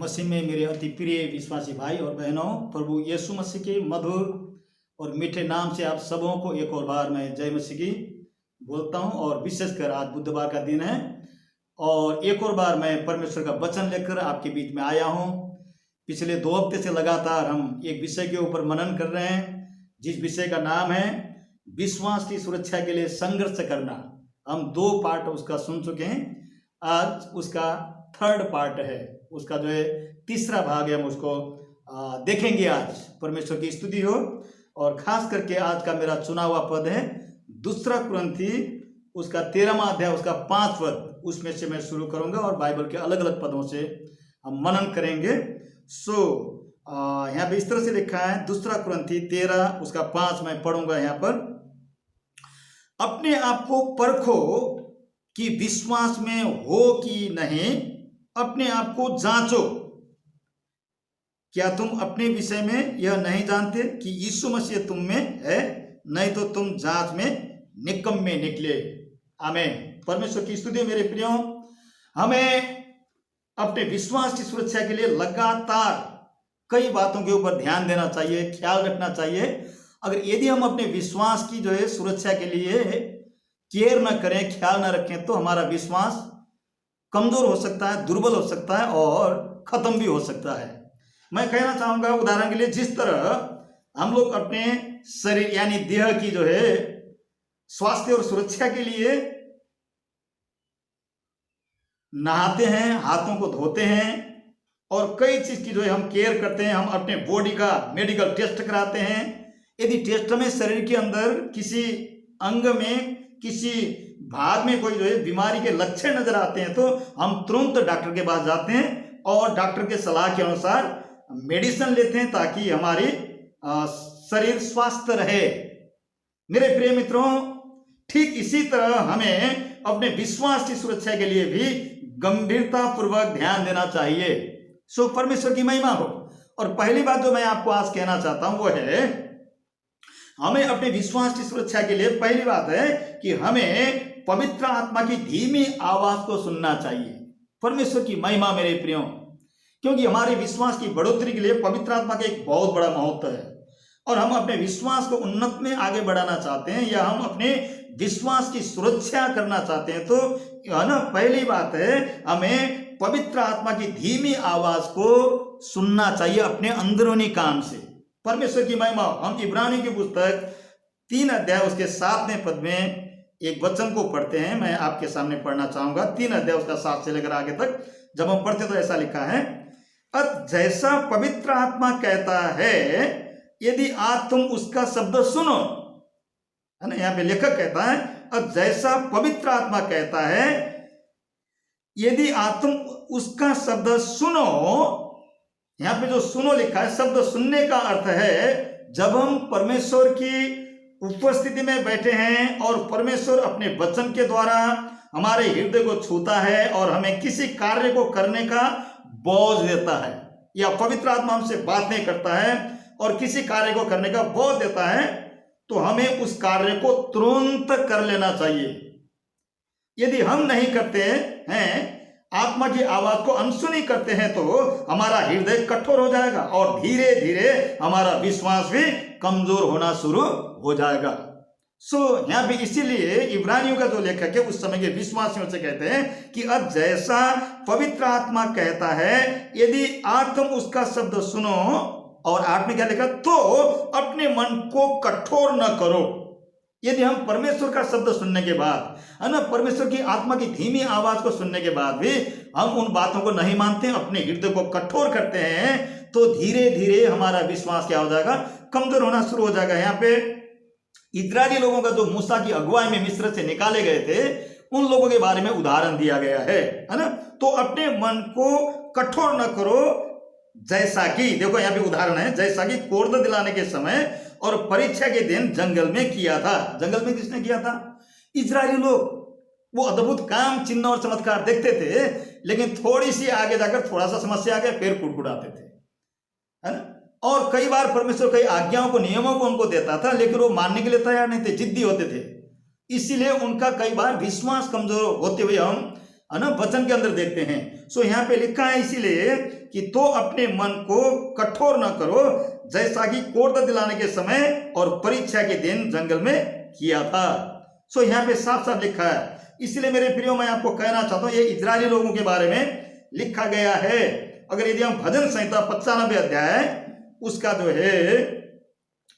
मसीह में मेरे अति प्रिय विश्वासी भाई और बहनों, प्रभु यीशु मसीह के मधुर और मीठे नाम से आप सबों को एक और बार मैं जय मसीह की बोलता हूं। और विशेषकर आज बुधवार का दिन है और एक और बार मैं परमेश्वर का वचन लेकर आपके बीच में आया हूं। पिछले 2 हफ्ते से लगातार हम एक विषय के ऊपर मनन कर रहे हैं, जिस विषय का नाम है विश्वास की सुरक्षा के लिए संघर्ष करना। हम 2 पार्ट उसका सुन चुके हैं, आज उसका 3rd पार्ट है, उसका जो है तीसरा भाग है, हम उसको देखेंगे। आज परमेश्वर की स्तुति हो। और खास करके आज का मेरा चुना हुआ पद है 2 कुरिन्थी उसका 13वां अध्याय उसका 5 पद, उसमें से मैं शुरू करूंगा और बाइबल के अलग अलग पदों से हम मनन करेंगे। यहाँ पे इस तरह से लिखा है 2 कुरिन्थी 13 उसका 5 मैं पढ़ूंगा। यहाँ पर अपने आप को परखो कि विश्वास में हो कि नहीं, अपने आप को जांचो। क्या तुम अपने विषय में यह नहीं जानते कि यीशु मसीह तुम में है, नहीं तो तुम जांच में निकम्मे निकले। आमीन। परमेश्वर की स्तुति। मेरे प्रियो, हमें अपने विश्वास की सुरक्षा के लिए लगातार कई बातों के ऊपर ध्यान देना चाहिए, ख्याल रखना चाहिए। अगर यदि हम अपने विश्वास की जो है सुरक्षा के लिए केयर न करें, ख्याल न रखें, तो हमारा विश्वास कमजोर हो सकता है, दुर्बल हो सकता है और खत्म भी हो सकता है। मैं कहना चाहूंगा उदाहरण के लिए, जिस तरह हम लोग अपने शरीर यानी देह की जो है स्वास्थ्य और सुरक्षा के लिए नहाते हैं, हाथों को धोते हैं और कई चीज की जो है हम केयर करते हैं, हम अपने बॉडी का मेडिकल टेस्ट कराते हैं। यदि टेस्ट में शरीर के अंदर किसी अंग में, किसी भाग में कोई जो है बीमारी के लक्षण नजर आते हैं, तो हम तुरंत डॉक्टर के पास जाते हैं और डॉक्टर के सलाह के अनुसार मेडिसिन लेते हैं ताकि हमारी शरीर स्वस्थ रहे। मेरे प्रिय मित्रों, ठीक इसी तरह हमें अपने विश्वास की सुरक्षा के लिए भी गंभीरता पूर्वक ध्यान देना चाहिए। सो परमेश्वर की महिमा हो। और पहली बात जो मैं आपको आज कहना चाहता हूं वो है, हमें अपने विश्वास की सुरक्षा के लिए पहली बात है कि हमें पवित्र आत्मा की धीमी आवाज को सुनना चाहिए। परमेश्वर की महिमा मेरे प्रियो, क्योंकि हमारे विश्वास की बढ़ोतरी के लिए पवित्र आत्मा का एक बहुत बड़ा महत्व है। और हम अपने विश्वास को उन्नत में आगे बढ़ाना चाहते हैं या हम अपने विश्वास की सुरक्षा करना चाहते हैं, तो है ना, पहली बात है हमें पवित्र आत्मा की धीमी आवाज को सुनना चाहिए अपने अंदरूनी कान से। परमेश्वर की महिमा। हम इब्रानियों की पुस्तक 3 अध्याय उसके 7वें पद में एक वचन को पढ़ते हैं, मैं आपके सामने पढ़ना चाहूंगा। 3 अध्याय उसका 7 से लेकर आगे तक जब हम पढ़ते तो ऐसा लिखा है, जैसा पवित्र आत्मा कहता है, यदि आज तुम उसका शब्द सुनो, है ना, यहाँ पे लेखक कहता है जैसा पवित्र आत्मा कहता है, यदि आज तुम उसका शब्द सुनो। यहाँ पे जो सुनो लिखा है, शब्द सुनने का अर्थ है जब हम परमेश्वर की उपस्थिति में बैठे हैं और परमेश्वर अपने वचन के द्वारा हमारे हृदय को छूता है और हमें किसी कार्य को करने का बोझ देता है, या पवित्र आत्मा हमसे बात नहीं करता है और किसी कार्य को करने का बोझ देता है, तो हमें उस कार्य को तुरंत कर लेना चाहिए। यदि हम नहीं करते हैं, आत्मा की आवाज को अनसुनी करते हैं, तो हमारा हृदय कठोर हो जाएगा और धीरे धीरे हमारा विश्वास भी कमजोर होना शुरू हो जाएगा। यहाँ भी इसीलिए इब्रानियों का जो लेखक है उस समय के विश्वासियों से कहते हैं कि अब जैसा पवित्र आत्मा कहता है, यदि आज तुम उसका शब्द सुनो, और 8 में क्या लिखा, तो अपने मन को कठोर न करो। यदि हम परमेश्वर का शब्द सुनने के बाद, है ना, परमेश्वर की आत्मा की धीमी आवाज को सुनने के बाद भी हम उन बातों को नहीं मानते, अपने हृदय को कठोर करते हैं, तो धीरे धीरे हमारा विश्वास क्या हो जाएगा, कमजोर होना शुरू हो जाएगा। यहाँ पे इस्राएली लोगों का जो मूसा की अगुवाई में मिस्र से निकाले गए थे, उन लोगों के बारे में उदाहरण दिया गया है ना। तो अपने मन को कठोर न करो, जैसा कि, देखो यहाँ पे उदाहरण है, जैसा कि क्रोध दिलाने के समय और परीक्षा के दिन जंगल में किया था। जंगल में किसने किया था? इजरायली लोग। वो अद्भुत काम, चिन्ह और चमत्कार देखते थे, लेकिन थोड़ी सी आगे जाकर थोड़ा सा समस्या आ गया, फिर कुड़कुड़ाते थे, है ना। और कई बार परमेश्वर कई आज्ञाओं को, नियमों को उनको देता था, लेकिन वो मानने के लिए तैयार नहीं थे, जिद्दी होते थे। इसीलिए उनका कई बार विश्वास कमजोर होते हुए हम है ना वचन के अंदर देखते हैं। सो यहाँ पे लिखा है इसीलिए कि तो अपने मन को कठोर न करो जैसा कि क्रोध दिलाने के समय और परीक्षा के दिन जंगल में किया था। सो यहाँ पे साफ साफ लिखा है। इसलिए मेरे प्रियो मैं आपको कहना चाहता हूँ ये इजरायली लोगों के बारे में लिखा गया है। अगर यदि हम भजन संहिता 95 अध्याय उसका जो है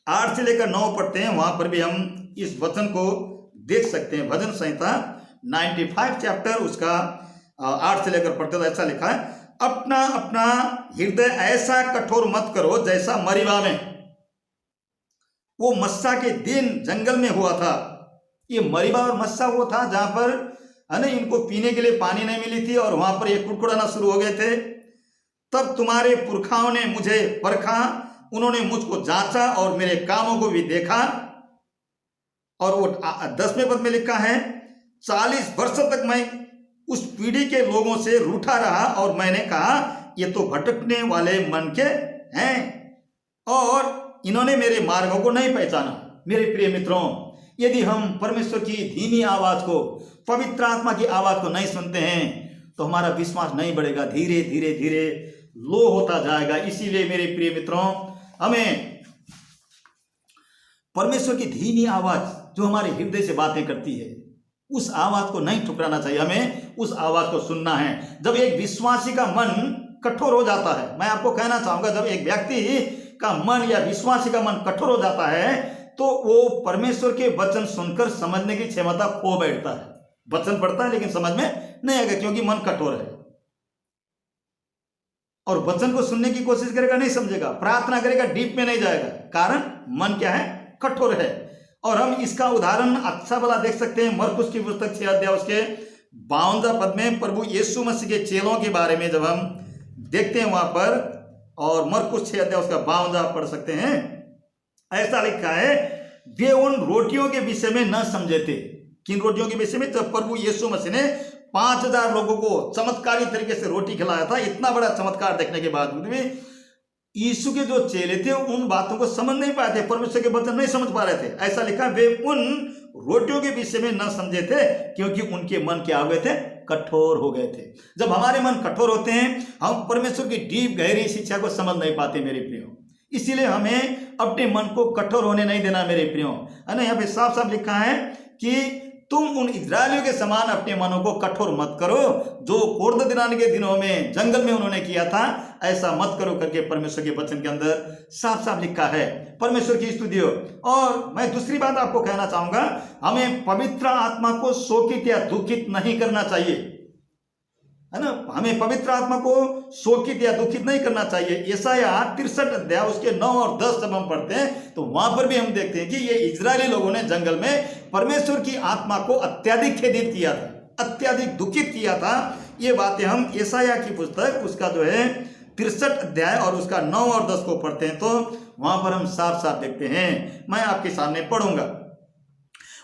8 से लेकर 9 पढ़ते हैं, वहां पर भी हम इस वचन को देख सकते हैं। भजन संहिता 95 चैप्टर उसका 8 से लेकर पढ़ते तो ऐसा लिखा है, अपना अपना हृदय ऐसा कठोर मत करो जैसा मरीबा में वो मस्सा के दिन जंगल में हुआ था। ये मरीबा और मस्सा वो था जहां पर है ना इनको पीने के लिए पानी नहीं मिली थी और वहां पर ये कुड़कुड़ाना शुरू हो गए थे। तब तुम्हारे पुरखाओं ने मुझे परखा, उन्होंने मुझको जांचा और मेरे कामों को भी देखा। और वो 10वें पद में लिखा है, 40 वर्ष तक मैं उस पीढ़ी के लोगों से रूठा रहा और मैंने कहा ये तो भटकने वाले मन के हैं और इन्होंने मेरे मार्गों को नहीं पहचाना। मेरे प्रिय मित्रों, यदि हम परमेश्वर की धीमी आवाज को, पवित्र आत्मा की आवाज को नहीं सुनते हैं तो हमारा विश्वास नहीं बढ़ेगा, धीरे धीरे धीरे लो होता जाएगा। इसीलिए मेरे प्रिय मित्रों, हमें परमेश्वर की धीमी आवाज जो हमारे हृदय से बातें करती है उस आवाज को नहीं ठुकराना चाहिए, हमें उस आवाज को सुनना है। जब एक विश्वासी का मन कठोर हो जाता है, मैं आपको कहना चाहूंगा जब एक व्यक्ति का मन या विश्वासी का मन कठोर हो जाता है तो वो परमेश्वर के वचन सुनकर समझने की क्षमता खो बैठता है। वचन पढ़ता है लेकिन समझ में नहीं आएगा क्योंकि मन कठोर है, और वचन को सुनने की कोशिश करेगा नहीं समझेगा, प्रार्थना करेगा डीप में नहीं जाएगा, कारण मन क्या है, कठोर है। और हम इसका उदाहरण अच्छा भला देख सकते हैं मरकुस की पुस्तक 6 अध्याय उसके 52 पद में प्रभु यीशु मसीह के चेलों के बारे में जब हम देखते हैं वहां पर, और मरकुस 6 अध्याय उसका 52 पढ़ सकते हैं। ऐसा लिखा है, वे उन रोटियों के विषय में न समझे थे। किन रोटियों के विषय में? जब प्रभु यीशु मसीह ने 5000 लोगों को चमत्कारी तरीके से रोटी खिलाया था। इतना बड़ा चमत्कार देखने के बाद भी यीशु के जो चेले थे उन बातों को समझ नहीं पाए थे, परमेश्वर के वचन नहीं समझ पा रहे थे। ऐसा लिखा, वे उन रोटियों के विषय में न समझे थे क्योंकि उनके मन क्या हो गए थे, कठोर हो गए थे। जब हमारे मन कठोर होते हैं हम परमेश्वर की डीप गहरी शिक्षा को समझ नहीं पाते मेरे प्रियो। इसीलिए हमें अपने मन को कठोर होने नहीं देना मेरे प्रियो, है ना। यहाँ पे साफ साफ लिखा है कि तुम उन इजरायलियों के समान अपने मनों को कठोर मत करो जो क्रोध दिलाने के दिनों में जंगल में उन्होंने किया था, ऐसा मत करो करके परमेश्वर के वचन के अंदर साफ साफ लिखा है। परमेश्वर की स्तुति हो। और मैं दूसरी बात आपको कहना चाहूंगा, हमें पवित्र आत्मा को शोकित या दुखित नहीं करना चाहिए, है ना। हमें पवित्र आत्मा को शोकित या दुखित नहीं करना चाहिए। यशाया 63 अध्याय उसके 9 और 10 जब हम पढ़ते हैं तो वहां पर भी हम देखते हैं कि ये इजरायली लोगों ने जंगल में परमेश्वर की आत्मा को अत्यधिक खेदित किया था, अत्यधिक दुखित किया था। ये बातें हम यशाया की पुस्तक उसका जो है 63 अध्याय और उसका 9 और 10 को पढ़ते हैं तो वहां पर हम साफ साफ देखते हैं। मैं आपके सामने पढ़ूंगा।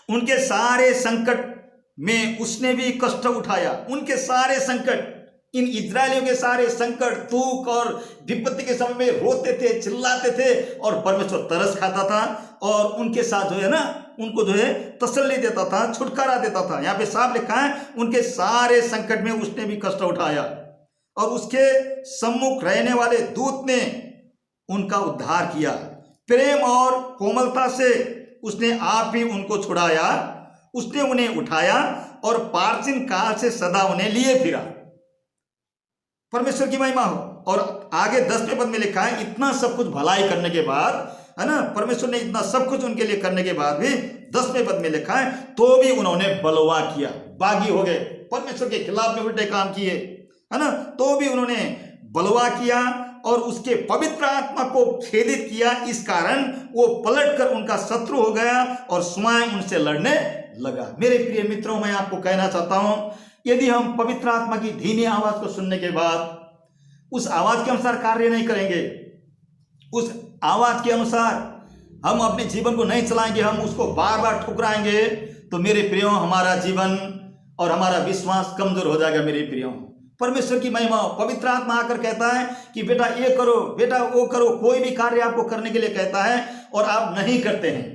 उनके सारे संकट में उसने भी कष्ट उठाया। उनके सारे संकट, इन इजरायलियों के सारे संकट, दुख और विपत्ति के समय में रोते थे, चिल्लाते थे और परमेश्वर तरस खाता था और उनके साथ जो है ना उनको जो है तसल्ली देता था, छुटकारा देता था। यहाँ पे साफ लिखा है, उनके सारे संकट में उसने भी कष्ट उठाया और उसके सम्मुख रहने वाले दूत ने उनका उद्धार किया। प्रेम और कोमलता से उसने आप ही उनको छुड़ाया, उसने उन्हें उठाया और प्राचीन काल से सदा उन्हें लिए फिरा। परमेश्वर की महिमा हो। और आगे 10वें पद में लिखा है, इतना सब कुछ भलाई करने के बाद, है ना, परमेश्वर ने इतना सब कुछ उनके लिए करने के बाद भी 10वें पद में लिखा है, तो भी उन्होंने बलवा किया, बागी हो गए, परमेश्वर के खिलाफ में उल्टे काम किए, है ना। तो भी उन्होंने बलवा किया और उसके पवित्र आत्मा को खेदित किया। इस कारण वो पलटकर उनका शत्रु हो गया और स्वयं उनसे लड़ने लगा। मेरे प्रिय मित्रों, मैं आपको कहना चाहता हूं, यदि हम पवित्र आत्मा की धीमी आवाज को सुनने के बाद उस आवाज के अनुसार कार्य नहीं करेंगे, उस आवाज के अनुसार हम अपने जीवन को नहीं चलाएंगे, हम उसको बार बार ठुकराएंगे, तो मेरे प्रियो हमारा जीवन और हमारा विश्वास कमजोर हो जाएगा। मेरे प्रियो, परमेश्वर की महिमा, पवित्र आत्मा आकर कहता है कि बेटा ये करो, बेटा वो करो, कोई भी कार्य आपको करने के लिए कहता है और आप नहीं करते हैं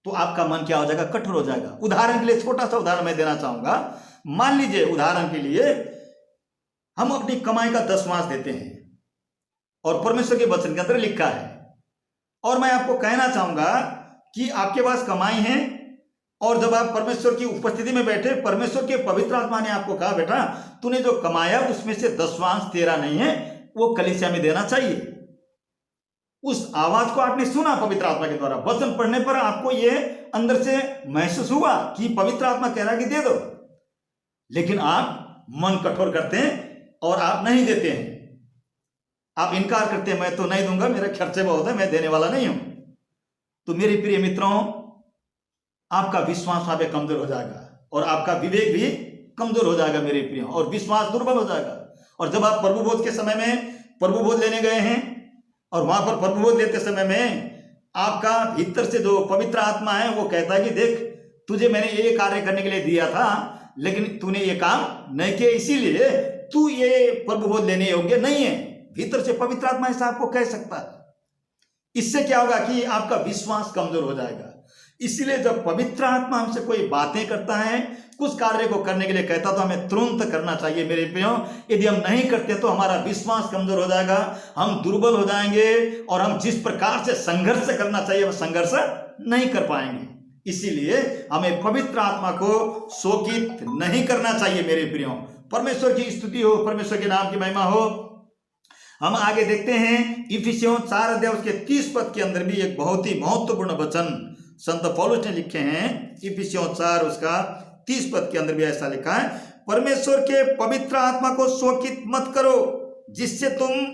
तो आपका मन क्या हो जाएगा, कठोर हो जाएगा। उदाहरण के लिए छोटा सा उदाहरण मैं देना चाहूंगा। मान लीजिए उदाहरण के लिए हम अपनी कमाई का 10वांश देते हैं और परमेश्वर के वचन के अंदर लिखा है, और मैं आपको कहना चाहूंगा कि आपके पास कमाई है और जब आप परमेश्वर की उपस्थिति में बैठे, परमेश्वर के पवित्र आत्मा ने आपको कहा बेटा तूने जो कमाया उसमें से 10वांश तेरा नहीं है, वो कलीसिया में देना चाहिए। उस आवाज को आपने सुना पवित्र आत्मा के द्वारा, वचन पढ़ने पर आपको ये अंदर से महसूस हुआ कि पवित्र आत्मा कह रहा है कि दे दो, लेकिन आप मन कठोर करते हैं और आप नहीं देते हैं। आप इनकार करते हैं, मैं तो नहीं दूंगा, मेरे खर्चे बहुत है, मैं देने वाला नहीं हूं। तो मेरे प्रिय मित्रों, आपका विश्वास वहां पे कमजोर हो जाएगा और आपका विवेक भी कमजोर हो जाएगा मेरे प्रिय, और विश्वास दुर्बल हो जाएगा। और जब आप प्रभुबोध के समय में प्रभुबोध लेने गए हैं और वहां पर प्रभुबोध लेते समय में आपका भीतर से जो पवित्र आत्मा है वो कहता है कि देख तुझे मैंने ये कार्य करने के लिए दिया था, लेकिन तूने ये काम नहीं किया, इसीलिए तू ये प्रभुबोध लेने योग्य नहीं है। भीतर से पवित्र आत्मा ऐसा आपको कह सकता है। इससे क्या होगा कि आपका विश्वास कमजोर हो जाएगा। इसलिए जब पवित्र आत्मा हमसे कोई बातें करता है, कुछ कार्य को करने के लिए कहता, तो हमें तुरंत करना चाहिए मेरे प्रियो। यदि हम नहीं करते तो हमारा विश्वास कमजोर हो जाएगा, हम दुर्बल हो जाएंगे और हम जिस प्रकार से संघर्ष करना चाहिए वह संघर्ष नहीं कर पाएंगे। इसीलिए हमें पवित्र आत्मा को शोकित नहीं करना चाहिए मेरे प्रियो। परमेश्वर की स्तुति हो, परमेश्वर के नाम की महिमा हो। हम आगे देखते हैं इफिसियों 4 अध्याय उसके 30 पद के अंदर भी एक बहुत ही महत्वपूर्ण वचन संत पौलुस ने लिखे हैं। इफिसियों 4 उसका 30 पद के अंदर भी ऐसा लिखा है, परमेश्वर के पवित्र आत्मा को शोकित मत करो, जिससे तुम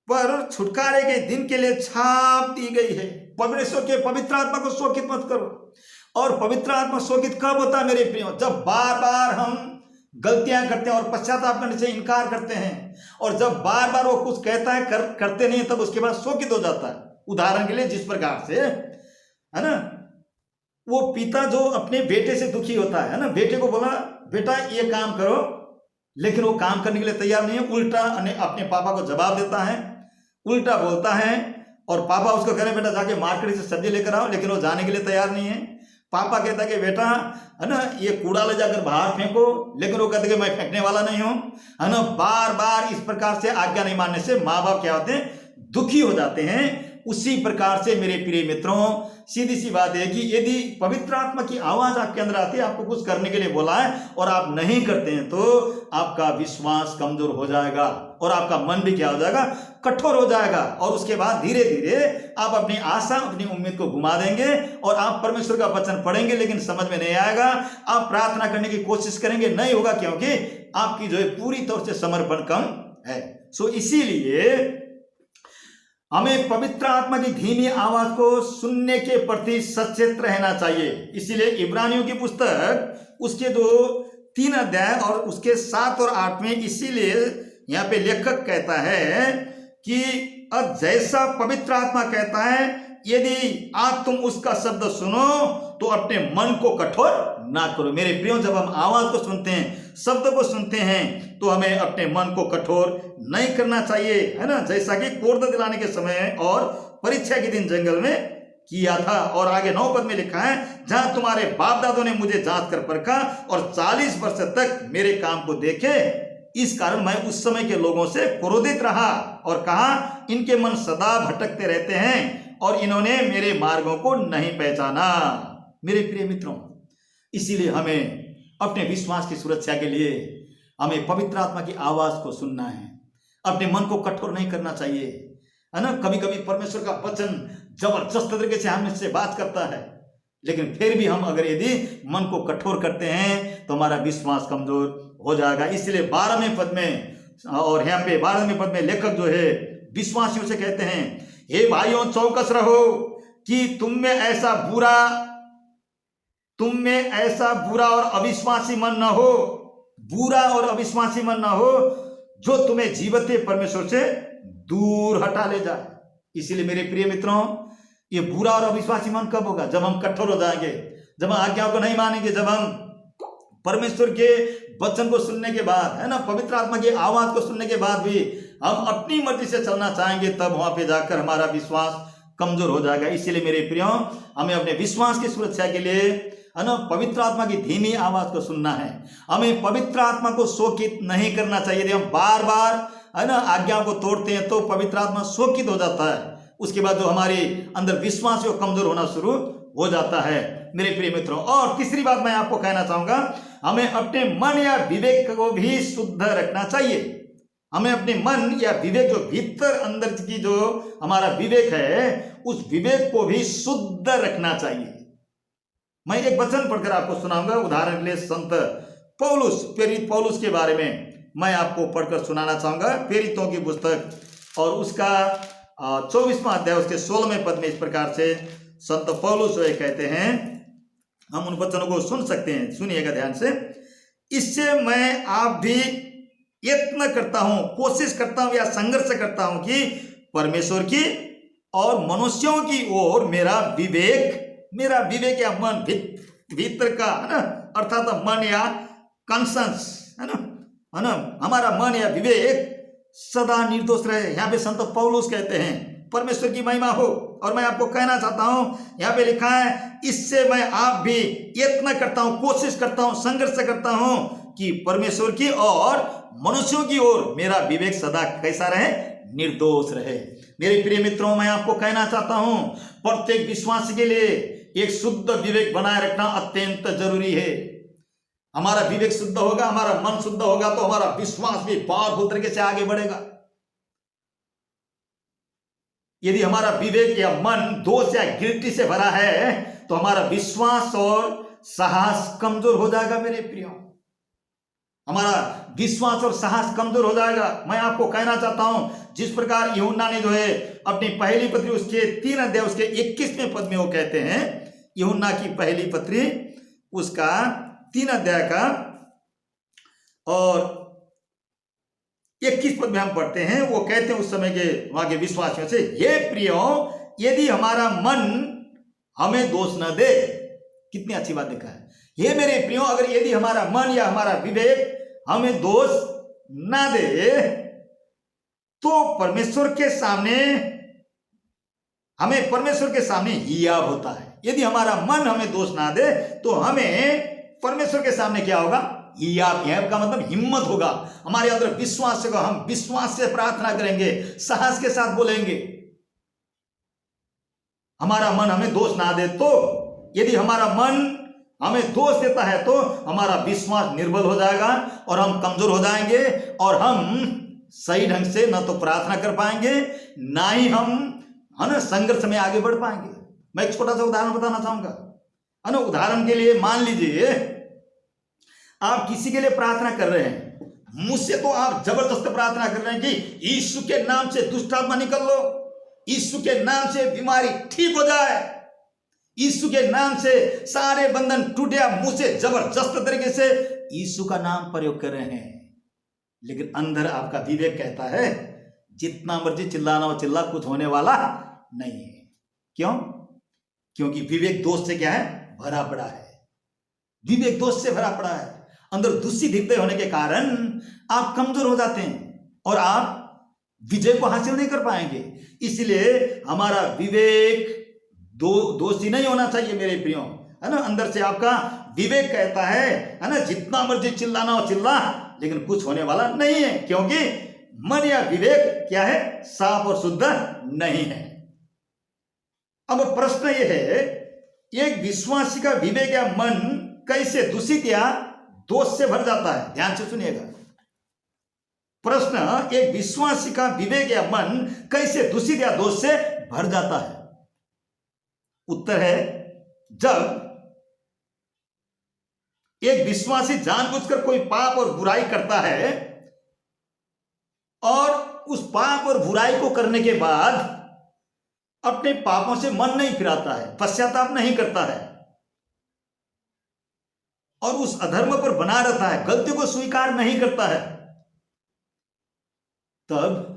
पर छुटकारे के दिन के लिए छाप दी गई है। परमेश्वर के पवित्र आत्मा को शोकित मत करो। और पवित्र आत्मा शोकित कब होता है मेरे प्रियो? जब बार बार हम गलतियां करते हैं और पश्चाताप करने से इनकार करते हैं, और जब बार बार वो कुछ कहता है करते नहीं, तब उसके बाद शोकित हो जाता है। उदाहरण के लिए जिस प्रकार से है ना, वो पिता जो अपने बेटे से दुखी होता है ना, बेटे को बोला बेटा ये काम करो, लेकिन वो काम करने के लिए तैयार नहीं है, उल्टा अपने पापा को जवाब देता है, उल्टा बोलता है, और पापा उसको कह रहे बेटा जाके मार्केट से सब्जी लेकर आओ, लेकिन वो जाने के लिए तैयार नहीं है। पापा कहता है कि बेटा है ना ये कूड़ा ले जाकर बाहर फेंको, लेकिन वो कहते कि मैं फेंकने वाला नहीं हूं, है ना। बार बार इस प्रकार से आज्ञा नहीं मानने से माँ बाप क्या होते हैं? दुखी हो जाते हैं। उसी प्रकार से मेरे प्रिय मित्रों, सीधी सी बात है कि यदि पवित्र आत्मा की आवाज आपके अंदर आती है, आपको कुछ करने के लिए बोला है और आप नहीं करते हैं, तो आपका विश्वास कमजोर हो जाएगा और आपका मन भी क्या हो जाएगा? कठोर हो जाएगा। और उसके बाद धीरे धीरे आप अपनी आशा, अपनी उम्मीद को घुमा देंगे और आप परमेश्वर का वचन पढ़ेंगे लेकिन समझ में नहीं आएगा। आप प्रार्थना करने की कोशिश करेंगे, नहीं होगा, क्योंकि आपकी जो है पूरी तौर से समर्पण कम है। सो इसीलिए हमें पवित्र आत्मा की धीमी आवाज को सुनने के प्रति सचेत रहना चाहिए। इसीलिए इब्रानियों की पुस्तक उसके 3 अध्याय और उसके 7 और 8 में इसीलिए यहाँ पे लेखक कहता है कि अब जैसा पवित्र आत्मा कहता है, यदि आज तुम उसका शब्द सुनो तो अपने मन को कठोर ना करो। मेरे प्रियो, जब हम आवाज को सुनते हैं, शब्द को सुनते हैं, तो हमें अपने मन को कठोर नहीं करना चाहिए, है ना। जैसा कि कोर्द दिलाने के समय और परीक्षा के दिन जंगल में किया था। और आगे 9 पद में लिखा है, जहां तुम्हारे बाप दादों ने मुझे जांच कर परखा और 40 वर्ष तक मेरे काम को देखे, इस कारण मैं उस समय के लोगों से क्रोधित रहा और कहा इनके मन सदा भटकते रहते हैं और इन्होंने मेरे मार्गों को नहीं पहचाना। मेरे प्रिय मित्रों, इसीलिए हमें अपने विश्वास की सुरक्षा के लिए हमें पवित्र आत्मा की आवाज को सुनना है। अपने मन को कठोर नहीं करना चाहिए, है ना। कभी कभी परमेश्वर का वचन जबरदस्त तरीके से हमसे बात करता है, लेकिन फिर भी हम अगर यदि मन को कठोर करते हैं तो हमारा विश्वास कमजोर हो जाएगा। इसलिए 12वें पद में, और यहाँ पे 12वें पद में लेखक जो है विश्वासियों से कहते हैं, हे भाइयों चौकस रहो कि तुम में ऐसा बुरा और अविश्वासी मन न हो, बुरा और अविश्वासी मन न हो जो तुम्हें जीवते परमेश्वर से दूर हटा ले जाए। इसीलिए मेरे प्रिय मित्रों, ये बुरा और अविश्वासी मन कब होगा? जब हम कठोर हो जाएंगे, जब हम आज्ञाओं को नहीं मानेंगे, जब हम परमेश्वर के वचन को सुनने के बाद, है ना, पवित्र आत्मा की आवाज को सुनने के बाद भी हम अपनी मर्जी से चलना चाहेंगे, तब वहां पे जाकर हमारा विश्वास कमजोर हो जाएगा। इसीलिए मेरे प्रियो, हमें अपने विश्वास की सुरक्षा के लिए है ना पवित्र आत्मा की धीमी आवाज को सुनना है। हमें पवित्र आत्मा को शोकित नहीं करना चाहिए। यदि हम बार बार है ना आज्ञा को तोड़ते हैं तो पवित्र आत्मा शोकित हो जाता है। उसके बाद जो हमारे अंदर विश्वास है वो कमजोर होना शुरू हो जाता है मेरे प्रिय मित्रों। और तीसरी बात मैं आपको कहना चाहूंगा, हमें अपने मन या विवेक को भी शुद्ध रखना चाहिए। हमें अपने मन या विवेक, जो भीतर अंदर की जो हमारा विवेक है, उस विवेक को भी शुद्ध रखना चाहिए। मैं एक वचन पढ़कर आपको सुनाऊंगा। उदाहरण के लिए संत पौलुस, प्रेरित पौलुस के बारे में मैं आपको पढ़कर सुनाना चाहूंगा। प्रेरितों की पुस्तक और उसका 24वां अध्याय उसके 16वें पद में इस प्रकार से संत पौलुस जो कहते हैं, हम उन वचनों को सुन सकते हैं, सुनिएगा ध्यान से। इससे मैं आप भी यत्न करता हूं, कोशिश करता हूं या संघर्ष करता हूं कि परमेश्वर की और मनुष्यों की ओर मेरा विवेक या मन भीतर का है ना, अर्थात मन या कॉन्शंस है ना, हमारा मन या विवेक सदा निर्दोष रहे। यहाँ पे संत पौलुस कहते हैं परमेश्वर की महिमा हो। और मैं आपको कहना चाहता हूं, यहाँ पे लिखा है, इससे मैं आप भी यत्न करता हूं, कोशिश करता हूं, संघर्ष करता हूं कि परमेश्वर की और मनुष्यों की ओर मेरा विवेक सदा कैसा रहे, निर्दोष रहे। मेरे प्रिय मित्रों, मैं आपको कहना चाहता हूं, प्रत्येक विश्वासी के लिए एक शुद्ध विवेक बनाए रखना अत्यंत जरूरी है। हमारा विवेक शुद्ध होगा, हमारा मन शुद्ध होगा तो हमारा विश्वास भी पावरफुल तरीके से आगे बढ़ेगा। यदि हमारा विवेक या मन दोष या गिल्टी से भरा है तो हमारा विश्वास और साहस कमजोर हो जाएगा मेरे प्रियो। हमारा विश्वास और साहस कमजोर हो जाएगा। मैं आपको कहना चाहता हूं, जिस प्रकार यूहन्ना ने जो है अपनी पहली पत्री उसके 3 अध्याय उसके 21वें पद में वो कहते हैं, यूहन्ना की पहली पत्री उसका 3 अध्याय का और 21 पद में हम पढ़ते हैं, वो कहते हैं उस समय के वहां के विश्वासियों से, हे प्रियो, यदि हमारा मन हमें दोष न दे। कितनी अच्छी बात लिखा है, हे मेरे प्रियो, अगर यदि हमारा मन या हमारा विवेक हमें दोष ना दे तो परमेश्वर के सामने हमें परमेश्वर के सामने हियाव होता है। यदि हमारा मन हमें दोष ना दे तो हमें परमेश्वर के सामने क्या होगा, हियाव का मतलब हिम्मत होगा। हमारे अंदर विश्वास होगा, हम विश्वास से प्रार्थना करेंगे, साहस के साथ बोलेंगे। हमारा मन हमें दोष ना दे तो, यदि हमारा मन हमें दोष देता है तो हमारा विश्वास निर्बल हो जाएगा और हम कमजोर हो जाएंगे और हम सही ढंग से न तो प्रार्थना कर पाएंगे, ना ही हम है ना संघर्ष में आगे बढ़ पाएंगे। मैं एक छोटा सा उदाहरण बताना चाहूंगा, है ना। उदाहरण के लिए मान लीजिए आप किसी के लिए प्रार्थना कर रहे हैं, मुझसे तो आप जबरदस्त प्रार्थना कर रहे हैं कि यीशु के नाम से दुष्ट आत्मा निकल लो, यीशु के नाम से बीमारी ठीक हो जाए, यीशु के नाम से सारे बंधन टूट गया, मुझसे जबरदस्त तरीके से यीशु का नाम प्रयोग कर रहे हैं। लेकिन अंदर आपका विवेक कहता है जितना मर्जी चिल्लाना हो चिल्ला, कुछ होने वाला नहीं है। क्यों? क्योंकि विवेक दोष से क्या है, भरा पड़ा है। विवेक दोष से भरा पड़ा है। अंदर दूषित हृदय होने के कारण आप कमजोर हो जाते हैं और आप विजय को हासिल नहीं कर पाएंगे। इसलिए हमारा विवेक दोषी नहीं होना चाहिए मेरे प्रियो, है ना। अंदर से आपका विवेक कहता है ना, जितना मर्जी चिल्लाना हो चिल्ला, लेकिन कुछ होने वाला नहीं है, क्योंकि मन या विवेक क्या है, साफ और शुद्ध नहीं है। अब प्रश्न यह है, एक विश्वासी का विवेक या मन कैसे दूषित या दोष से भर जाता है? ध्यान से सुनिएगा प्रश्न, एक विश्वासी का विवेक या मन कैसे दूषित या दोष से भर जाता है? उत्तर है, जब एक विश्वासी जानबूझकर कोई पाप और बुराई करता है और उस पाप और बुराई को करने के बाद अपने पापों से मन नहीं फिराता है, पश्चाताप नहीं करता है और उस अधर्म पर बना रहता है, गलती को स्वीकार नहीं करता है, तब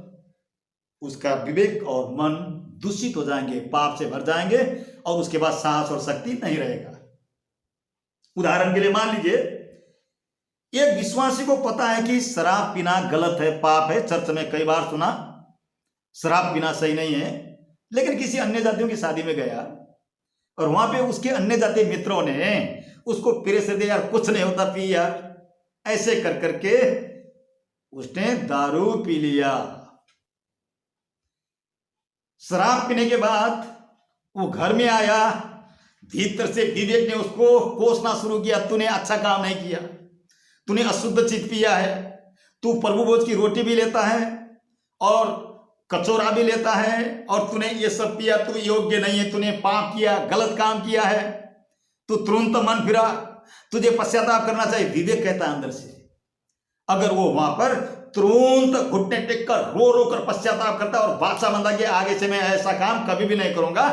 उसका विवेक और मन दूषित हो जाएंगे, पाप से भर जाएंगे और उसके बाद साहस और शक्ति नहीं रहेगा। उदाहरण के लिए मान लीजिए एक विश्वासी को पता है कि शराब पीना गलत है, पाप है। चर्च में कई बार सुना शराब पीना सही नहीं है, लेकिन किसी अन्य जातियों की शादी में गया और वहां पे उसके अन्य जाति मित्रों ने उसको प्रेशर दिया, यार कुछ नहीं होता, पी यार, ऐसे कर करके उसने दारू पी लिया। शराब पीने के बाद वो घर में आया, भीतर से विवेक ने उसको कोसना शुरू किया, तूने अच्छा काम नहीं किया, तूने अशुद्ध चीज पिया है, तू प्रभु भोज की रोटी भी लेता है और कचौरा भी लेता है, और तूने ये सब पिया, तू योग्य नहीं है, तूने पाप किया, गलत काम किया है, तू तुरंत मन फिरा, तुझे पश्चाताप करना चाहिए। विवेक कहता है अंदर से, अगर वो वहां पर तुरंत घुटने टेक कर रो रो कर पश्चाताप करता और बादशाह बनता कि आगे से मैं ऐसा काम कभी भी नहीं करूंगा,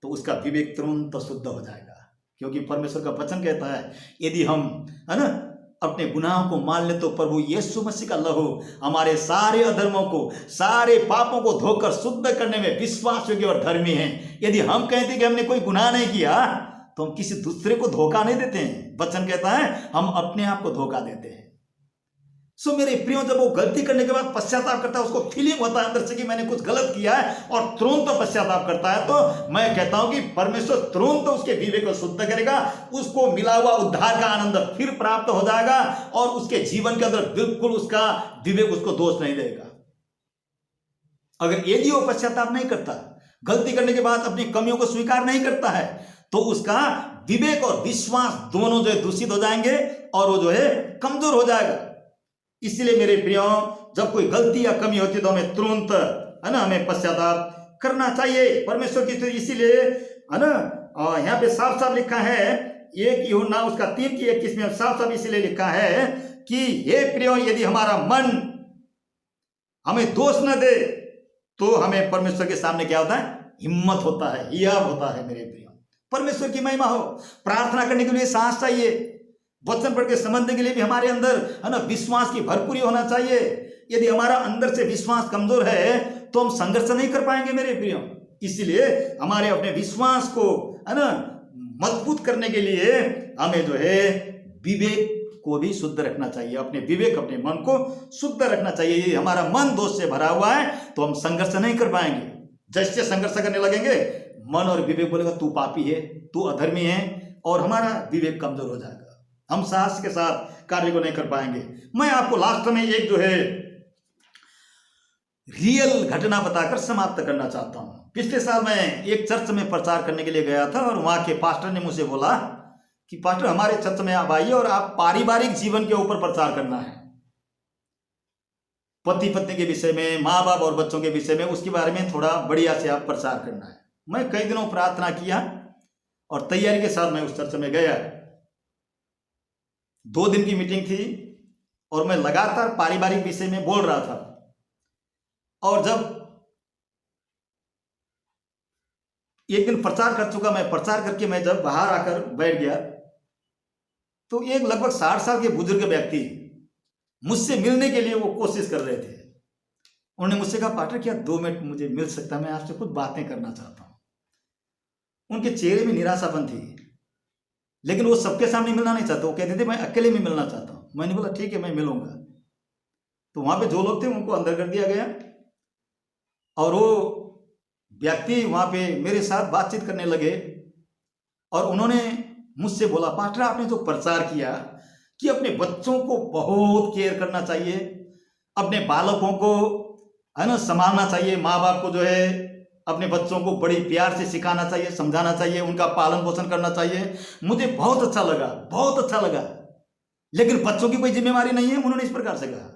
तो उसका विवेक तुरंत शुद्ध हो जाएगा। क्योंकि परमेश्वर का वचन कहता है, यदि हम है ना अपने गुनाहों को मान ले तो प्रभु यीशु मसीह का लहू हमारे सारे अधर्मों को, सारे पापों को धोकर शुद्ध करने में विश्वास योग्य और धर्मी है। यदि हम कहते कि हमने कोई गुनाह नहीं किया तो हम किसी दूसरे को धोखा नहीं देते हैं। वचन कहता है हम अपने आप को धोखा देते हैं। सो मेरे प्रियो, जब वो गलती करने के बाद पश्चाताप करता है, उसको फीलिंग होता है अंदर से कि मैंने कुछ गलत किया है, और तुरंत पश्चाताप करता है, तो मैं कहता हूं कि परमेश्वर तुरंत उसके विवेक को शुद्ध करेगा, उसको मिला हुआ उद्धार का आनंद फिर प्राप्त हो जाएगा, और उसके जीवन के अंदर बिल्कुल उसका विवेक उसको दोष नहीं देगा। अगर यदि वो पश्चाताप नहीं करता, गलती करने के बाद अपनी कमियों को स्वीकार नहीं करता है, तो उसका विवेक और विश्वास दोनों जो है दूषित हो जाएंगे, और वो जो है कमजोर हो जाएगा। इसलिए मेरे प्रियो, जब कोई गलती या कमी होती है तो हमें तुरंत है ना हमें पश्चाताप करना चाहिए परमेश्वर की स्तुति। इसीलिए है ना यहाँ पे साफ साफ लिखा है, 1 यूहन्ना उसका 3:21 में साफ साफ इसलिए लिखा है कि हे प्रियो, यदि हमारा मन हमें दोष न दे तो हमें परमेश्वर के सामने क्या होता है, हिम्मत होता है, हियाव होता है। मेरे प्रियो, परमेश्वर की महिमा हो। प्रार्थना करने के लिए साहस चाहिए, वचन पढ़ के समझने के लिए भी हमारे अंदर है ना विश्वास की भरपूरी होना चाहिए। यदि हमारा अंदर से विश्वास कमजोर है तो हम संघर्ष नहीं कर पाएंगे मेरे प्रियो। इसलिए हमारे अपने विश्वास को है ना मजबूत करने के लिए हमें जो है विवेक को भी शुद्ध रखना चाहिए, अपने विवेक, अपने मन को शुद्ध रखना चाहिए। यदि हमारा मन दोष से भरा हुआ है तो हम संघर्ष नहीं कर पाएंगे। जैसे संघर्ष करने लगेंगे, मन और विवेक बोलेगा तू पापी है, तू अधर्मी है, और हमारा विवेक कमजोर हो जाएगा, हम साहस के साथ कार्य को नहीं कर पाएंगे। मैं आपको लास्ट में एक जो है रियल घटना बताकर समाप्त करना चाहता हूं। पिछले साल मैं एक चर्च में प्रचार करने के लिए गया था, और वहां के पास्टर ने मुझसे बोला कि पास्टर, हमारे चर्च में आप आइए और आप पारिवारिक जीवन के ऊपर प्रचार करना है, पति पत्नी के विषय में, माँ बाप और बच्चों के विषय में, उसके बारे में थोड़ा बढ़िया से आप प्रचार करना है। मैं कई दिनों प्रार्थना किया और तैयारी के साथ मैं उस चर्च में गया। 2 दिन की मीटिंग थी और मैं लगातार पारिवारिक विषय में बोल रहा था। और जब एक दिन प्रचार कर चुका, मैं प्रचार करके मैं जब बाहर आकर बैठ गया तो एक लगभग 60 साल के बुजुर्ग व्यक्ति मुझसे मिलने के लिए वो कोशिश कर रहे थे। उन्होंने मुझसे कहा, पास्टर क्या 2 मिनट मुझे मिल सकता है, मैं आपसे कुछ बातें करना चाहता हूं। उनके चेहरे में निराशापन थी, लेकिन वो सबके सामने मिलना नहीं चाहते, वो कहते थे मैं अकेले में मिलना चाहता हूं। मैंने बोला ठीक है, मैं मिलूंगा। तो वहां पे जो लोग थे उनको अंदर कर दिया गया, और वो व्यक्ति वहां पे मेरे साथ बातचीत करने लगे, और उन्होंने मुझसे बोला, पास्टर आपने जो प्रचार किया कि अपने बच्चों को बहुत केयर करना चाहिए, अपने बालकों को है ना संभालना चाहिए, माँ बाप को जो है अपने बच्चों को बड़े प्यार से सिखाना चाहिए, समझाना चाहिए, उनका पालन पोषण करना चाहिए। मुझे बहुत अच्छा लगा, बहुत अच्छा लगा, लेकिन बच्चों की कोई जिम्मेवारी नहीं है, उन्होंने इस प्रकार से कहा।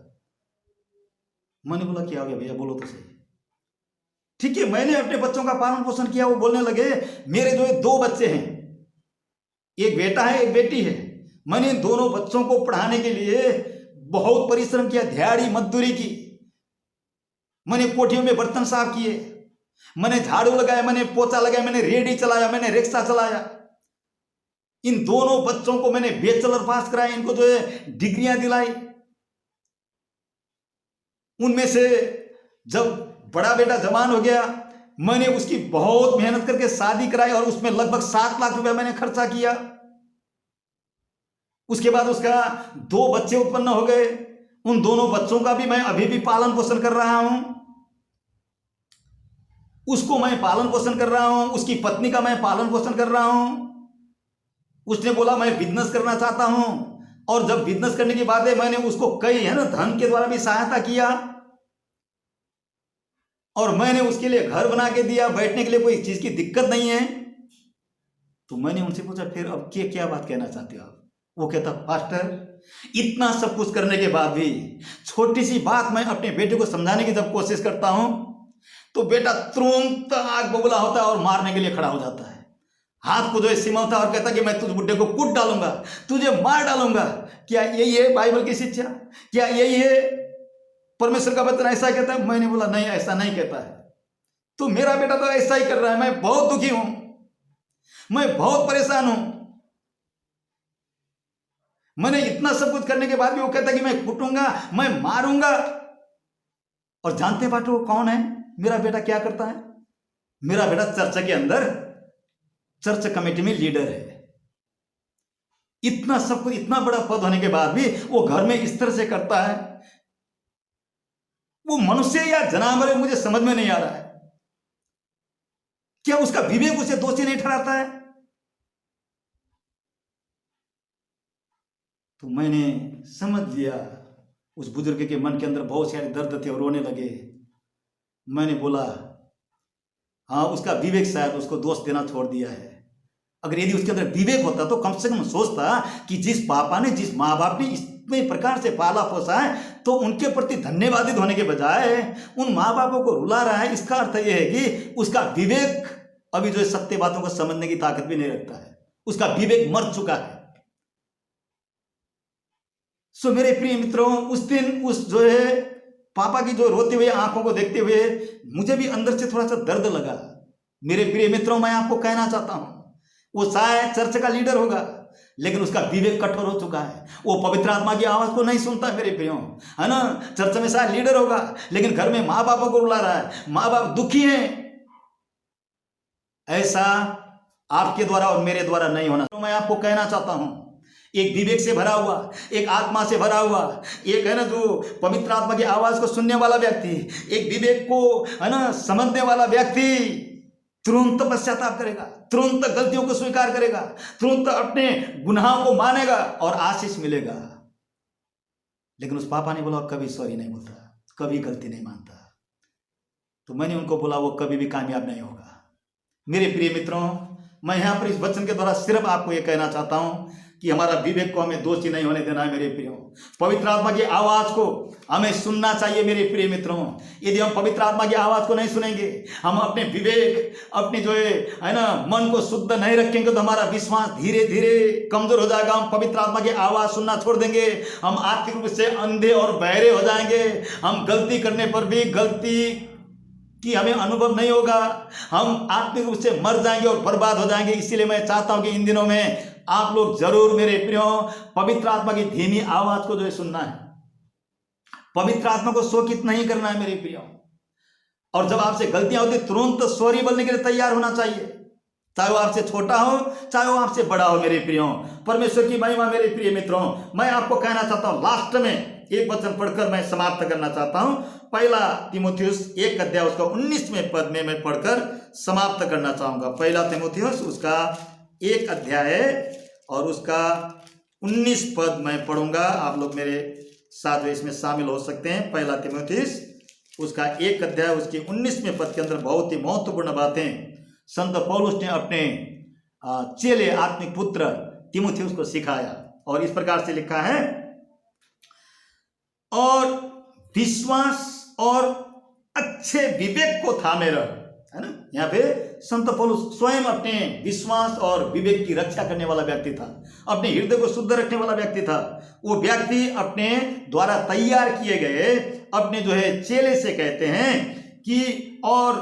मैंने बोला क्या हो गया भैया, बोलो तो सही। ठीक है, मैंने अपने बच्चों का पालन पोषण किया। वो बोलने लगे, मेरे जो है 2 बच्चे हैं, एक बेटा है एक बेटी है। मैंने इन दोनों बच्चों को पढ़ाने के लिए बहुत परिश्रम किया, दिहाड़ी मजदूरी की, मैंने कोठियों में बर्तन साफ किए, मैंने झाड़ू लगाया, मैंने पोछा लगाया, मैंने रेडी चलाया, मैंने रिक्शा चलाया। इन दोनों बच्चों को मैंने बैचलर पास कराया, इनको जो है डिग्रियां दिलाई। उनमें से जब बड़ा बेटा जवान हो गया, मैंने उसकी बहुत मेहनत करके शादी कराई, और उसमें लगभग 7 लाख रुपए मैंने खर्चा किया। उसके बाद उसका 2 बच्चे उत्पन्न हो गए। उन दोनों बच्चों का भी मैं अभी भी पालन पोषण कर रहा हूं। उसको मैं पालन पोषण कर रहा हूं, उसकी पत्नी का मैं पालन पोषण कर रहा हूं। उसने बोला मैं बिजनेस करना चाहता हूं, और जब बिजनेस करने की बात है मैंने उसको कई है ना धन के द्वारा भी सहायता किया, और मैंने उसके लिए घर बना के दिया, बैठने के लिए कोई चीज की दिक्कत नहीं है। तो मैंने उनसे पूछा फिर अब क्या बात कहना चाहते हो आप? वो कहता पास्टर इतना सब कुछ करने के बाद भी छोटी सी बात मैं अपने बेटे को समझाने की जब कोशिश करता हूं तो बेटा तुरंत आग बबूला होता है और मारने के लिए खड़ा हो जाता है, हाथ को जो है सिमलता और कहता कि मैं तुझ बुड्ढे को कूट डालूंगा, तुझे मार डालूंगा। क्या यही है बाइबल की शिक्षा? क्या यही है परमेश्वर का वचन ऐसा कहता है? मैंने बोला नहीं, ऐसा नहीं कहता है। तो मेरा बेटा तो ऐसा ही कर रहा है, मैं बहुत दुखी हूं, मैं बहुत परेशान हूं। मैंने इतना सब कुछ करने के बाद भी वो कहता कि मैं कूटूंगा, मैं मारूंगा। और जानते बाटे वो कौन है? मेरा बेटा क्या करता है? मेरा बेटा चर्च के अंदर चर्च कमेटी में लीडर है। इतना सब कुछ, इतना बड़ा पद होने के बाद भी वो घर में इस तरह से करता है। वो मनुष्य या जानवर है मुझे समझ में नहीं आ रहा है। क्या उसका विवेक उसे दोषी नहीं ठहराता है? तो मैंने समझ लिया उस बुजुर्ग के मन के अंदर बहुत सारे दर्द थे और रोने लगे। मैंने बोला हाँ, उसका विवेक शायद उसको दोष देना छोड़ दिया है। अगर यदि उसके अंदर विवेक होता तो कम से कम सोचता कि जिस पापा ने, जिस माँ बाप ने इतने प्रकार से पाला पोसा है तो उनके प्रति धन्यवादित होने के बजाय उन माँ बापों को रुला रहा है। इसका अर्थ यह है कि उसका विवेक अभी जो है सत्य बातों को समझने की ताकत भी नहीं रखता है, उसका विवेक मर चुका है। सो मेरे प्रिय मित्रों, उस दिन उस जो है पापा की जो रोते हुए आंखों को देखते हुए मुझे भी अंदर से थोड़ा सा दर्द लगा। मेरे प्रिय मित्रों, मैं आपको कहना चाहता हूं वो शायद चर्च का लीडर होगा लेकिन उसका विवेक कठोर हो चुका है। वो पवित्र आत्मा की आवाज को नहीं सुनता मेरे प्रियो, है ना। चर्च में शायद लीडर होगा लेकिन घर में माँ बापों को रुला रहा है, माँ बाप दुखी हैं। ऐसा आपके द्वारा और मेरे द्वारा नहीं होना। तो मैं आपको कहना चाहता हूं एक विवेक से भरा हुआ, एक आत्मा से भरा हुआ, एक है ना जो पवित्र आत्मा की आवाज को सुनने वाला व्यक्ति, एक विवेक को है ना समझने वाला व्यक्ति तुरंत पश्चाताप करेगा, तुरंत गलतियों को स्वीकार करेगा, तुरंत अपने गुनाहों को मानेगा और आशीष मिलेगा। लेकिन उस पापा ने बोला कभी सॉरी नहीं बोलता, कभी गलती नहीं मानता। तो मैंने उनको बोला वो कभी भी कामयाब नहीं होगा। मेरे प्रिय मित्रों, मैं यहां पर इस वचन के द्वारा सिर्फ आपको यह कहना चाहता हूं कि हमारा विवेक को हमें दोषी नहीं होने देना है। मेरे प्रियो, पवित्र आत्मा की आवाज को हमें सुनना चाहिए। मेरे प्रिय मित्रों, यदि हम पवित्र आत्मा की आवाज को नहीं सुनेंगे, हम अपने विवेक, अपने जो है ना मन को शुद्ध नहीं रखेंगे तो हमारा विश्वास धीरे धीरे कमजोर हो जाएगा। हम पवित्र आत्मा की आवाज सुनना छोड़ देंगे, हम आर्थिक रूप से अंधे और बहरे हो जाएंगे। हम गलती करने पर भी गलती कि हमें अनुभव नहीं होगा, हम आत्मिक रूप से मर जाएंगे और बर्बाद हो जाएंगे। इसीलिए मैं चाहता हूं कि इन दिनों में आप लोग जरूर मेरे प्रियो पवित्र आत्मा की धीमी आवाज को जो है सुनना है, पवित्र आत्मा को शोकित नहीं करना है मेरे प्रियो। और जब आपसे गलतियां होती तुरंत सॉरी बोलने के लिए तैयार होना चाहिए, चाहे वो आपसे छोटा हो चाहे वो आपसे बड़ा हो। मेरे प्रियो, परमेश्वर की महिमा। मेरे प्रिय मित्रों, मैं आपको कहना चाहता हूं, लास्ट में एक वचन पढ़कर मैं समाप्त करना चाहता हूं। पहला तीमुथियुस 1 अध्याय उसका 19वें पद में मैं पढ़कर समाप्त करना चाहूंगा। पहला तीमुथियुस उसका 1 अध्याय और उसका 19 पद मैं पढ़ूंगा। आप लोग मेरे साथ जो इसमें शामिल हो सकते हैं। पहला तीमुथियुस उसका 1 अध्याय उसके 19वें पद के अंदर बहुत ही महत्वपूर्ण बातें संत पौलुस ने अपने चेले आत्मिक पुत्र तीमुथियुस को सिखाया। और इस प्रकार से लिखा है, और विश्वास और अच्छे विवेक को थामे रह, है ना। यहाँ पे संत पौलुस स्वयं अपने विश्वास और विवेक की रक्षा करने वाला व्यक्ति था, अपने हृदय को शुद्ध रखने वाला व्यक्ति था। वो व्यक्ति अपने द्वारा तैयार किए गए अपने जो है चेले से कहते हैं कि और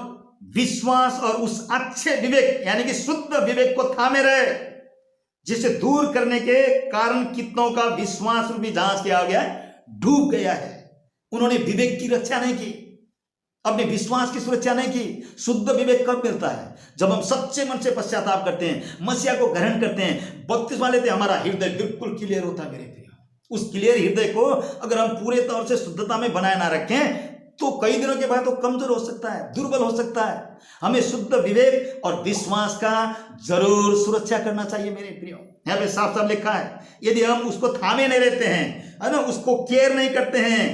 विश्वास और उस अच्छे विवेक यानी कि शुद्ध विवेक को थामे रहे, जिसे दूर करने के कारण कितनों का विश्वास भी जहाज के आ गया डूब गया है। उन्होंने विवेक की रक्षा नहीं की, अपने विश्वास की सुरक्षा नहीं की। शुद्ध विवेक कब मिलता है? जब हम सच्चे मन से पश्चाताप करते हैं, मसीहा को ग्रहण करते हैं, बपतिस्मा लेते हैं, हमारा हृदय बिल्कुल क्लियर होता है। मेरे प्रिय, उस क्लियर हृदय को अगर हम पूरे तौर से शुद्धता में बनाए ना रखें तो कई दिनों के बाद वो कमजोर हो सकता है, दुर्बल हो सकता है। हमें शुद्ध विवेक और विश्वास का जरूर सुरक्षा करना चाहिए मेरे प्रियो। यहाँ पे साफ साफ लिखा है, यदि हम उसको थामे नहीं रहते हैं, है ना, उसको केयर नहीं करते हैं,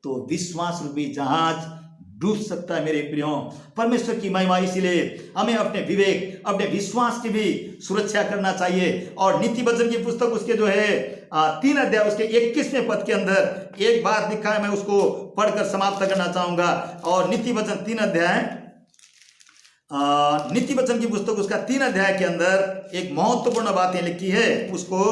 तो विश्वास रूपी जहाज डूब सकता है मेरे प्रियो। परमेश्वर की महिमा, इसीलिए हमें अपने विवेक, अपने विश्वास की भी सुरक्षा करना चाहिए। और नीति वचन की पुस्तक उसके जो है 3 अध्याय उसके 21वें पद के अंदर एक बात लिखा है, मैं उसको पढ़कर समाप्त करना चाहूंगा। और नीति वचन 3 अध्याय, नीति वचन की पुस्तक उसका 3 अध्याय के अंदर एक महत्वपूर्ण बातें लिखी है, उसको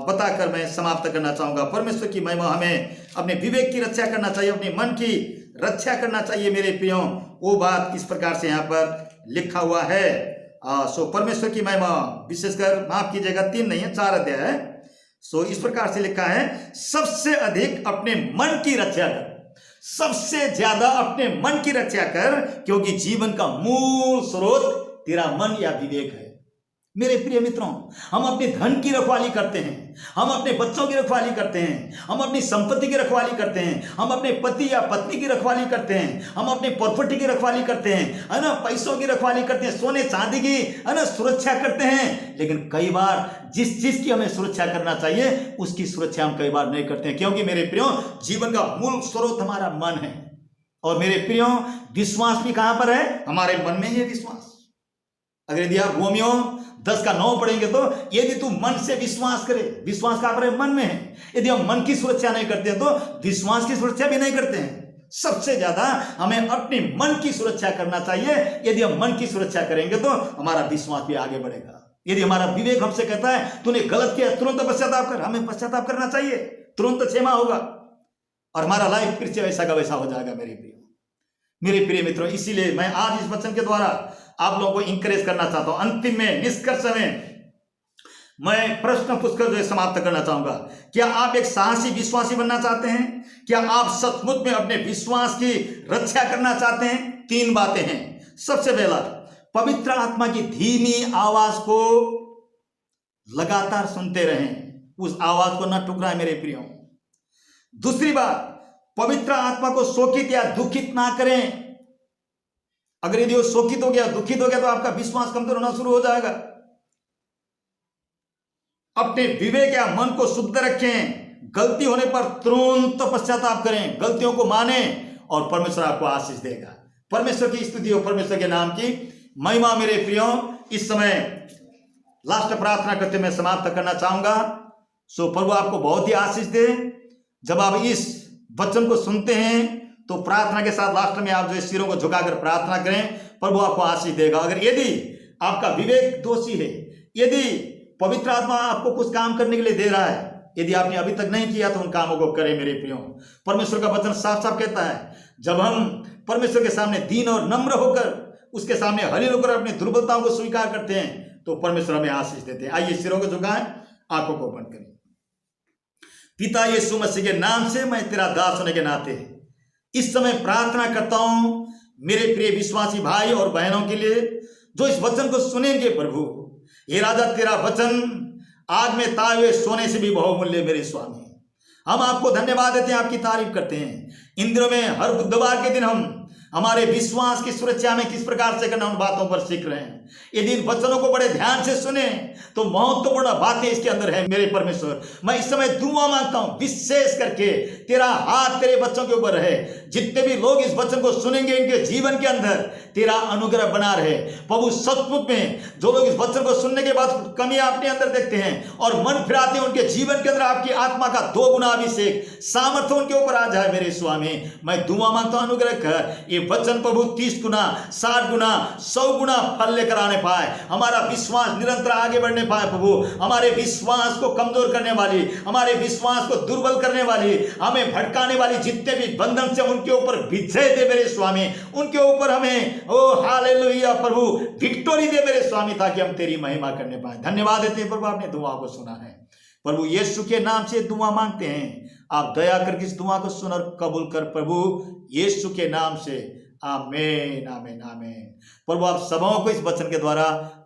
बताकर मैं समाप्त करना चाहूंगा। परमेश्वर की महिमा, हमें अपने विवेक की रक्षा करना चाहिए, अपने मन की रक्षा करना चाहिए मेरे प्रियो। वो बात इस प्रकार से यहाँ पर लिखा हुआ है। सो परमेश्वर की महिमा, विशेषकर माफ कीजिएगा 3 नहीं है 4 अध्याय है। सो इस प्रकार से लिखा है, सबसे अधिक अपने मन की रक्षा कर, सबसे ज्यादा अपने मन की रक्षा कर, क्योंकि जीवन का मूल स्रोत तेरा मन या विवेक है। मेरे प्रिय मित्रों, हम अपने धन की रखवाली करते हैं, हम अपने बच्चों की रखवाली करते हैं, हम अपनी संपत्ति की रखवाली करते हैं, हम अपने पति या पत्नी की रखवाली करते हैं, हम अपने प्रॉपर्टी की रखवाली करते हैं, है ना, पैसों की रखवाली करते हैं, सोने चांदी की, है ना, सुरक्षा करते हैं। लेकिन कई बार जिस चीज की हमें सुरक्षा करना चाहिए उसकी सुरक्षा हम कई बार नहीं करते हैं, क्योंकि मेरे प्रियो, जीवन का मूल स्रोत हमारा मन है। और मेरे प्रियो, विश्वास भी कहां पर है? हमारे मन में ही है विश्वास। अगर यदि आप रोमियो 10:9 पढ़ेंगे तो, यदि तू मन से विश्वास करे, विश्वास कहां पर है? मन में है। यदि हम मन की सुरक्षा नहीं करते हैं तो विश्वास की सुरक्षा भी नहीं करते हैं। सबसे ज्यादा हमें अपने मन की सुरक्षा करना चाहिए। यदि हम मन की सुरक्षा करेंगे तो हमारा विश्वास भी आगे बढ़ेगा। यदि हमारा विवेक हमसे कहता है तूने गलत किया, तुरंत पश्चाताप कर, हमें पश्चाताप करना चाहिए, तुरंत क्षमा होगा और हमारा लाइफ फिर से वैसा का वैसा हो जाएगा। मेरे प्रिय मित्रों, इसीलिए मैं आज इस वचन के द्वारा आप लोगों को इंकरेज करना चाहता हूं। अंतिम में, निष्कर्ष में मैं प्रश्न पूछकर जो समाप्त करना चाहूंगा, क्या आप एक साहसी विश्वासी बनना चाहते हैं? क्या आप सचमुच में अपने विश्वास की रक्षा करना चाहते हैं? 3 बातें हैं। सबसे पहला, पवित्र आत्मा की धीमी आवाज को लगातार सुनते रहें, उस आवाज को न ठुकराएं मेरे प्रियो। दूसरी बात, पवित्र आत्मा को शोकित या दुखित ना करें। अगर यदि वो शोकित हो गया, दुखित हो गया, तो आपका विश्वास कमजोर होना शुरू हो जाएगा। अपने विवेक या मन को शुद्ध रखें, गलती होने पर तुरंत पश्चाताप करें, गलतियों को माने और परमेश्वर आपको आशीष देगा। परमेश्वर की स्तुति हो, परमेश्वर के नाम की महिमा। मेरे प्रियो, इस समय लास्ट प्रार्थना करते मैं समाप्त करना चाहूंगा। सो प्रभु आपको बहुत ही आशीष दे। जब आप इस वचन को सुनते हैं तो प्रार्थना के साथ लास्ट में आप जो सिरों को झुकाकर प्रार्थना करें, प्रभु आपको आशीष देगा। अगर यदि आपका विवेक दोषी है, यदि पवित्र आत्मा आपको कुछ काम करने के लिए दे रहा है, यदि आपने अभी तक नहीं किया तो उन कामों को करें मेरे प्रियो। परमेश्वर का वचन साफ साफ कहता है, जब हम परमेश्वर के सामने दीन और नम्र होकर उसके सामने हलील होकर अपनी दुर्बलताओं को स्वीकार करते हैं तो परमेश्वर हमें आशीष देते हैं। आइए सिरों को झुकाएं, आंखों को बंद करें। पिता यीशु मसीह के नाम से मैं तेरा दास होने के नाते इस समय प्रार्थना करता हूं मेरे प्रिय विश्वासी भाई और बहनों के लिए जो इस वचन को सुनेंगे। प्रभु ये राजा, तेरा वचन आग में ताए हुए सोने से भी बहुमूल्य मेरे स्वामी। हम आपको धन्यवाद देते हैं, आपकी तारीफ करते हैं। इन दिनों में हर बुधवार के दिन हम हमारे विश्वास की सुरक्षा में किस प्रकार से करना, उन बातों पर सीख रहे हैं। यदि इन वचनों को बड़े ध्यान से सुने तो महत्वपूर्ण बातें इसके अंदर है। मेरे परमेश्वर, मैं इस समय दुआ मांगता हूं, विशेष करके तेरा हाथ तेरे बच्चों के ऊपर रहे। जितने भी लोग इस वचन को सुनेंगे, इनके जीवन के अंदर तेरा अनुग्रह बना रहे। प्रभु सचमुच में जो लोग इस वचन को सुनने के बाद कमी अपने अंदर देखते हैं और मन फिराते हैं, उनके जीवन के अंदर आपकी आत्मा का 2 गुना अभिषेक सामर्थ्य उनके ऊपर आ जाए। मेरे स्वामी, मैं दुआ मांगता हूं, अनुग्रह कर। ये वचन प्रभु 30 गुना, 60 गुना, 100 गुना फल लेकर आने पाए। हमारा विश्वास निरंतर आगे बढ़ने पाए। प्रभु हमारे विश्वास को कमजोर करने वाली, हमारे विश्वास को दुर्बल करने वाली, हमें भटकाने वाली जितने भी बंधन से उनके ऊपर विजय दे मेरे स्वामी। उनके ऊपर हमें ओ हालेलुया प्रभु विक्टोरी दे मेरे स्वामी, ताकि हम तेरी महिमा करने पाए। धन्यवाद देते हैं प्रभु, आपने दुआ को सुना है। प्रभु यीशु के नाम से दुआ मांगते हैं, आप दया करके इस दुआ को सुन और कबूल कर प्रभु यीशु के नाम से। आमीन आमीन आमीन। प्रभु आप सबों को इस वचन के द्वारा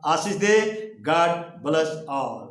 आशीष दे। God bless all.